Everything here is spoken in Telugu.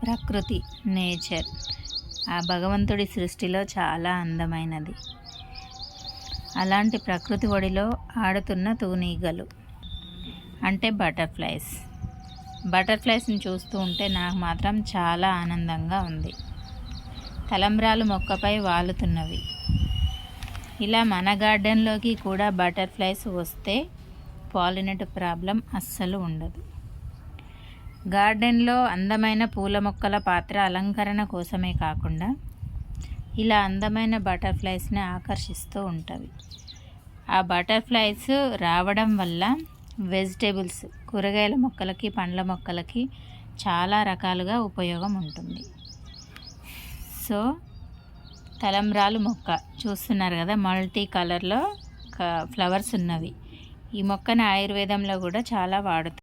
ప్రకృతి, నేచర్ ఆ భగవంతుడి సృష్టిలో చాలా అందమైనది. అలాంటి ప్రకృతి ఒడిలో ఆడుతున్న తూనీగలు అంటే బటర్ఫ్లైస్ని చూస్తూ ఉంటే నాకు మాత్రం చాలా ఆనందంగా ఉంది. తలంబ్రాలు మొక్కపై వాలుతున్నవి. ఇలా మన గార్డెన్లోకి కూడా బటర్ఫ్లైస్ వస్తే పాలినేట్ ప్రాబ్లం అస్సలు ఉండదు. గార్డెన్లో అందమైన పూల మొక్కల పాత్ర అలంకరణ కోసమే కాకుండా ఇలా అందమైన బటర్ఫ్లైస్ని ఆకర్షిస్తూ ఉంటవి. ఆ బటర్ఫ్లైస్ రావడం వల్ల వెజిటేబుల్స్, కూరగాయల మొక్కలకి, పండ్ల మొక్కలకి చాలా రకాలుగా ఉపయోగం ఉంటుంది. సో తలంబ్రాలు మొక్క చూస్తున్నారు కదా, మల్టీ కలర్లో ఫ్లవర్స్ ఉన్నవి. ఈ మొక్కను ఆయుర్వేదంలో కూడా చాలా వాడుతారు.